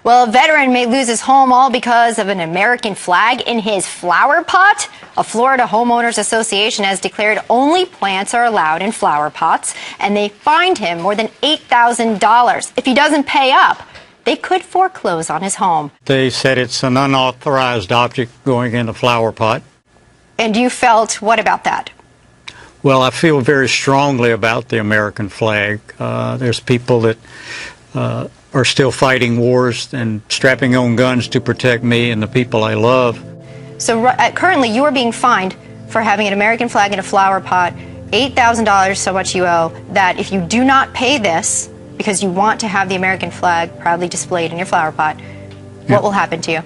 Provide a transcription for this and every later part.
Well, a veteran may lose his home all because of an American flag in his flower pot. A Florida Homeowners Association has declared only plants are allowed in flower pots, and they fined him more than $8,000. If he doesn't pay up, they could foreclose on his home. They said it's an unauthorized object going in a flower pot. And you felt what about that? Well, I feel very strongly about the American flag. There's people that are still fighting wars and strapping on guns to protect me and the people I love. So currently you are being fined for having an American flag in a flower pot, $8,000, so much you owe, that if you do not pay this, because you want to have the American flag proudly displayed in your flower pot, what will happen to you?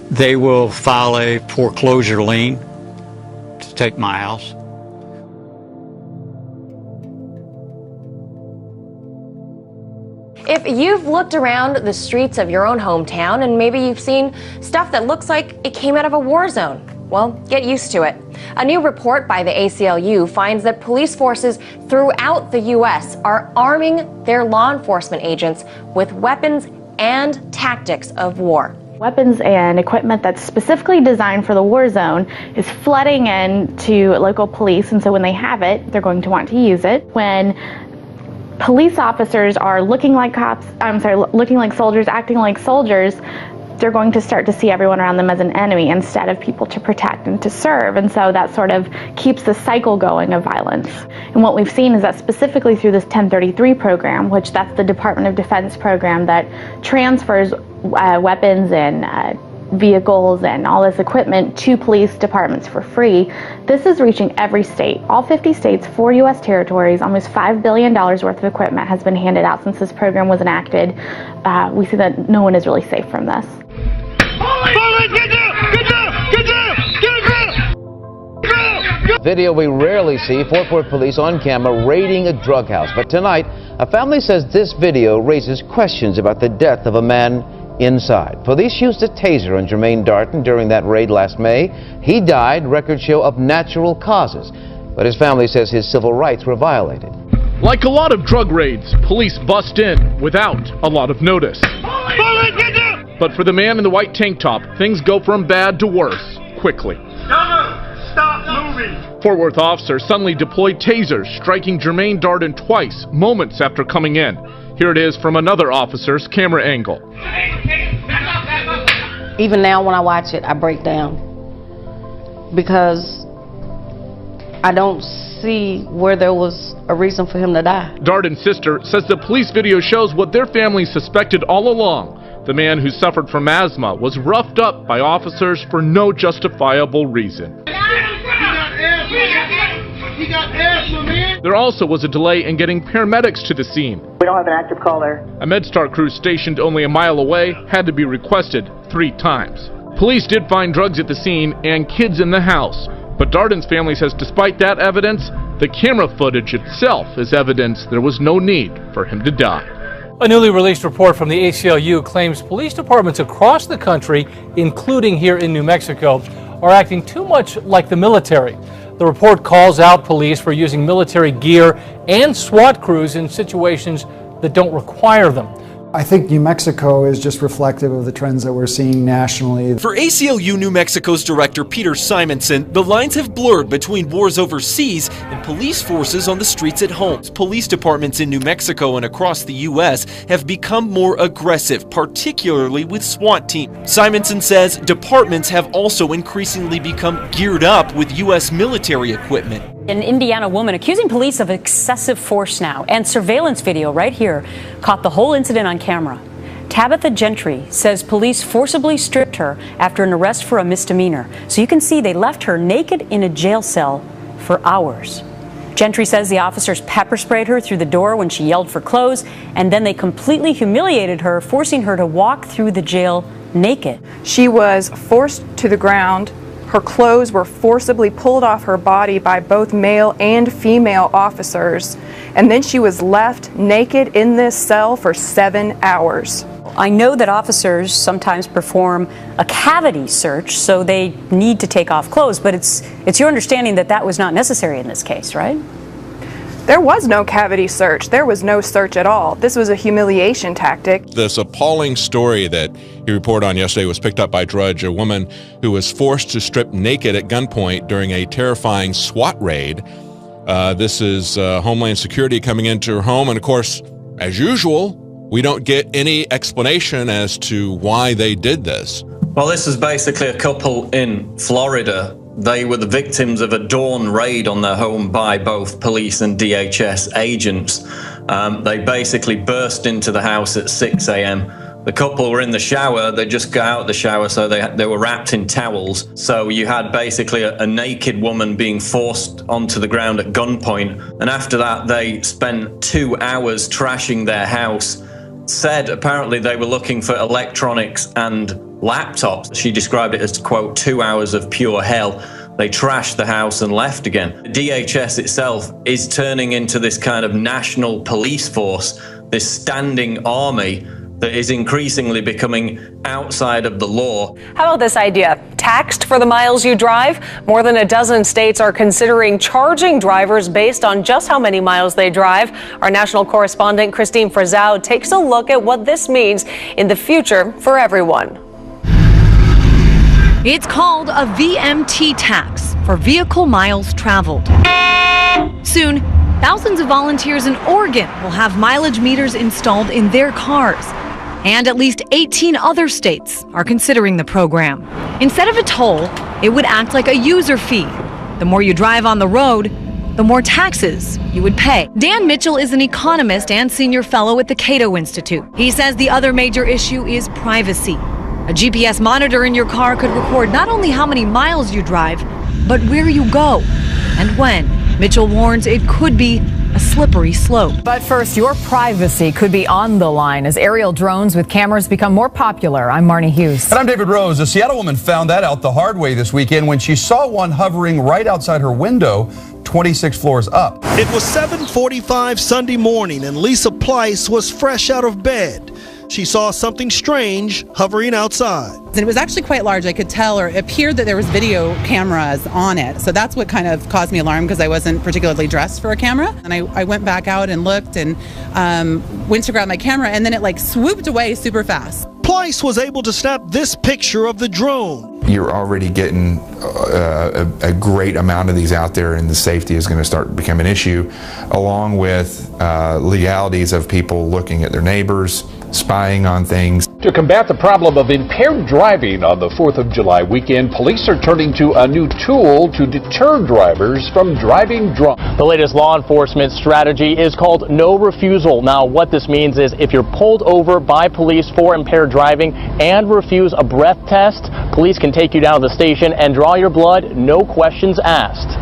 They will file a foreclosure lien to take my house. If you've looked around the streets of your own hometown and maybe you've seen stuff that looks like it came out of a war zone, well, get used to it. A new report by the ACLU finds that police forces throughout the U.S. are arming their law enforcement agents with weapons and tactics of war. Weapons and equipment that's specifically designed for the war zone is flooding into local police, and so when they have it, they're going to want to use it. When police officers are looking like looking like soldiers, acting like soldiers, they're going to start to see everyone around them as an enemy instead of people to protect and to serve. And so that sort of keeps the cycle going of violence. And what we've seen is that specifically through this 1033 program, which that's the Department of Defense program that transfers weapons and vehicles and all this equipment to police departments for free, this is reaching every state. All 50 states, 4 U.S. territories, almost $5 billion worth of equipment has been handed out since this program was enacted. We see that no one is really safe from this. Video we rarely see, Fort Worth police on camera raiding a drug house. But tonight, a family says this video raises questions about the death of a man inside. Police used a taser on Jermaine Darton during that raid last May. He died, records show, of natural causes. But his family says his civil rights were violated. Like a lot of drug raids, police bust in without a lot of notice. But for the man in the white tank top, things go from bad to worse quickly. Stop moving! Fort Worth officers suddenly deployed tasers, striking Jermaine Darton twice, moments after coming in. Here it is from another officer's camera angle. Even now when I watch it, I break down because I don't see where there was a reason for him to die. Darton's sister says the police video shows what their family suspected all along. The man who suffered from asthma was roughed up by officers for no justifiable reason. There also was a delay in getting paramedics to the scene. We don't have an active call there. A MedStar crew stationed only a mile away had to be requested 3 times. Police did find drugs at the scene and kids in the house. But Darton's family says despite that evidence, the camera footage itself is evidence there was no need for him to die. A newly released report from the ACLU claims police departments across the country, including here in New Mexico, are acting too much like the military. The report calls out police for using military gear and SWAT crews in situations that don't require them. I think New Mexico is just reflective of the trends that we're seeing nationally. For ACLU New Mexico's director Peter Simonson, the lines have blurred between wars overseas and police forces on the streets at home. Police departments in New Mexico and across the U.S. have become more aggressive, particularly with SWAT teams. Simonson says departments have also increasingly become geared up with U.S. military equipment. An Indiana woman accusing police of excessive force now, and surveillance video right here caught the whole incident on camera. Tabitha Gentry says police forcibly stripped her after an arrest for a misdemeanor. So you can see they left her naked in a jail cell for hours. Gentry says the officers pepper sprayed her through the door when she yelled for clothes, and then they completely humiliated her, forcing her to walk through the jail naked. She was forced to the ground. Her clothes were forcibly pulled off her body by both male and female officers, and then she was left naked in this cell for 7 hours. I know that officers sometimes perform a cavity search, so they need to take off clothes, but it's your understanding that that was not necessary in this case, right? There was no cavity search. There was no search at all. This was a humiliation tactic. This appalling story that he reported on yesterday was picked up by Drudge, a woman who was forced to strip naked at gunpoint during a terrifying SWAT raid. This is Homeland Security coming into her home, and of course, as usual, we don't get any explanation as to why they did this. Well, this is basically a couple in Florida. They were the victims of a dawn raid on their home by both police and DHS agents. They basically burst into the house at 6 a.m. The couple were in the shower. They just got out of the shower, so they were wrapped in towels. So you had basically a naked woman being forced onto the ground at gunpoint. And after that, they spent 2 hours trashing their house. Said apparently they were looking for electronics and laptops. She described it as, quote, 2 hours of pure hell. They trashed the house and left again. DHS itself is turning into this kind of national police force, this standing army that is increasingly becoming outside of the law. How about this idea? Taxed for the miles you drive? More than a dozen states are considering charging drivers based on just how many miles they drive. Our national correspondent Christine Frazao takes a look at what this means in the future for everyone. It's called a VMT tax, for vehicle miles traveled. Soon, thousands of volunteers in Oregon will have mileage meters installed in their cars. And at least 18 other states are considering the program. Instead of a toll, it would act like a user fee. The more you drive on the road, the more taxes you would pay. Dan Mitchell is an economist and senior fellow at the Cato Institute. He says the other major issue is privacy. A GPS monitor in your car could record not only how many miles you drive, but where you go and when. Mitchell warns it could be a slippery slope. But first, your privacy could be on the line as aerial drones with cameras become more popular. I'm Marnie Hughes. And I'm David Rose. A Seattle woman found that out the hard way this weekend when she saw one hovering right outside her window, 26 floors up. It was 7:45 Sunday morning and Lisa Pleiss was fresh out of bed. She saw something strange hovering outside. And it was actually quite large. I could tell, or it appeared that there was video cameras on it. So that's what kind of caused me alarm, because I wasn't particularly dressed for a camera. And I went back out and looked and went to grab my camera, and then it like swooped away super fast. Pleiss was able to snap this picture of the drone. You're already getting a great amount of these out there, and the safety is going to start to become an issue, along with legalities of people looking at their neighbors, spying on things. To combat the problem of impaired driving on the 4th of July weekend, police are turning to a new tool to deter drivers from driving drunk. The latest law enforcement strategy is called no refusal. Now, what this means is if you're pulled over by police for impaired driving and refuse a breath test, police can take you down to the station and draw your blood, no questions asked.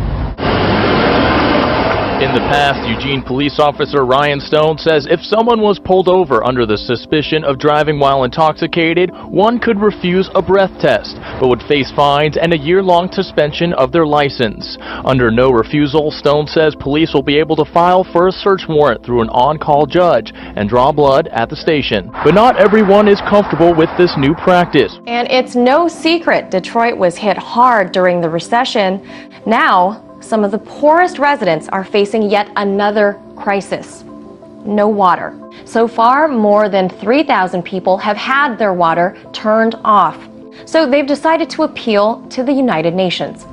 In the past, Eugene police officer Ryan Stone says if someone was pulled over under the suspicion of driving while intoxicated, one could refuse a breath test, but would face fines and a year-long suspension of their license. Under no refusal, Stone says police will be able to file for a search warrant through an on-call judge and draw blood at the station. But not everyone is comfortable with this new practice. And it's no secret Detroit was hit hard during the recession. Now, some of the poorest residents are facing yet another crisis: no water. So far, more than 3,000 people have had their water turned off. So they've decided to appeal to the United Nations.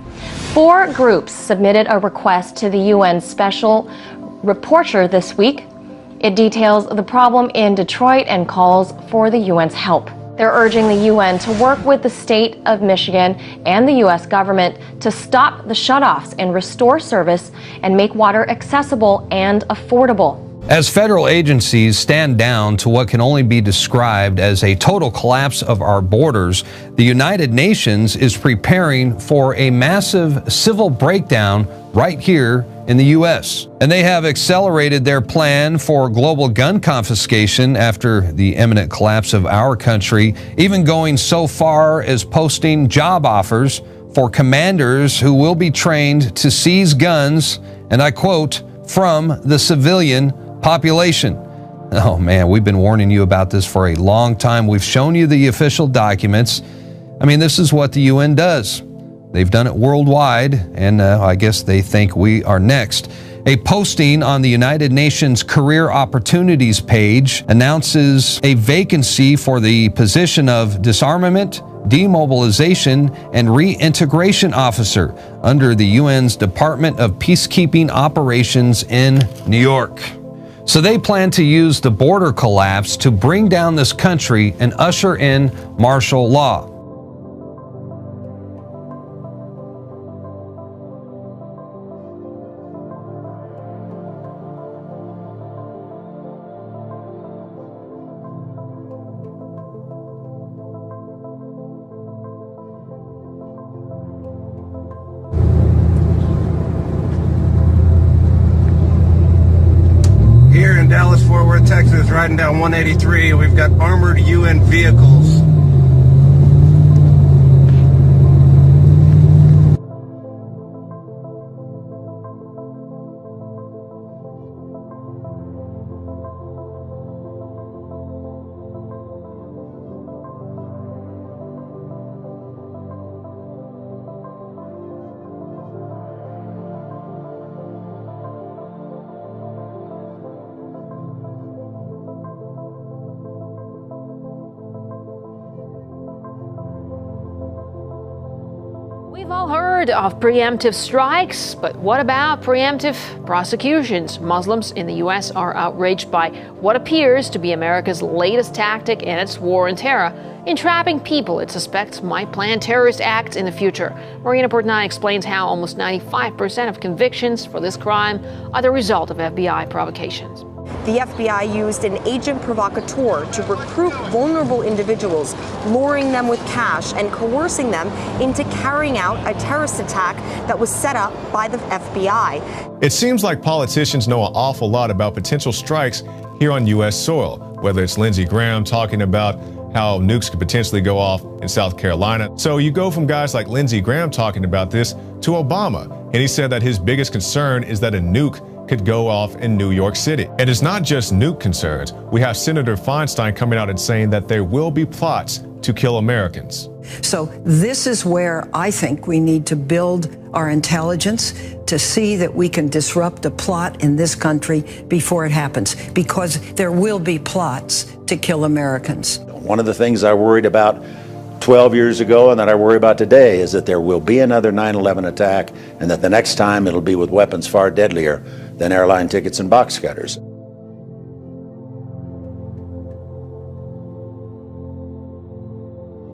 4 groups submitted a request to the UN Special Rapporteur this week. It details the problem in Detroit and calls for the UN's help. They're urging the UN to work with the state of Michigan and the U.S. government to stop the shutoffs and restore service and make water accessible and affordable. As federal agencies stand down to what can only be described as a total collapse of our borders, the United Nations is preparing for a massive civil breakdown right here in the U.S. And they have accelerated their plan for global gun confiscation after the imminent collapse of our country, even going so far as posting job offers for commanders who will be trained to seize guns, and I quote, from the civilian population. Oh man, we've been warning you about this for a long time. We've shown you the official documents. I mean, this is what the UN does. They've done it worldwide, and I guess they think we are next. A posting on the United Nations Career Opportunities page announces a vacancy for the position of Disarmament, Demobilization, and Reintegration Officer under the UN's Department of Peacekeeping Operations in New York. So they plan to use the border collapse to bring down this country and usher in martial law. Here in Dallas-Fort Worth, Texas, riding down 183, we've got armored UN vehicles. We've all heard of preemptive strikes, but what about preemptive prosecutions? Muslims in the U.S. are outraged by what appears to be America's latest tactic in its war on terror, entrapping people it suspects might plan terrorist acts in the future. Marina Portnoy explains how almost 95% of convictions for this crime are the result of FBI provocations. The FBI used an agent provocateur to recruit vulnerable individuals, luring them with cash and coercing them into carrying out a terrorist attack that was set up by the FBI. It seems like politicians know an awful lot about potential strikes here on U.S. soil, whether it's Lindsey Graham talking about how nukes could potentially go off in South Carolina. So you go from guys like Lindsey Graham talking about this to Obama, and he said that his biggest concern is that a nuke could go off in New York City. And it's not just nuke concerns. We have Senator Feinstein coming out and saying that there will be plots to kill Americans. So this is where I think we need to build our intelligence to see that we can disrupt a plot in this country before it happens, because there will be plots to kill Americans. One of the things I worried about 12 years ago and that I worry about today is that there will be another 9/11 attack, and that the next time it'll be with weapons far deadlier than airline tickets and box cutters.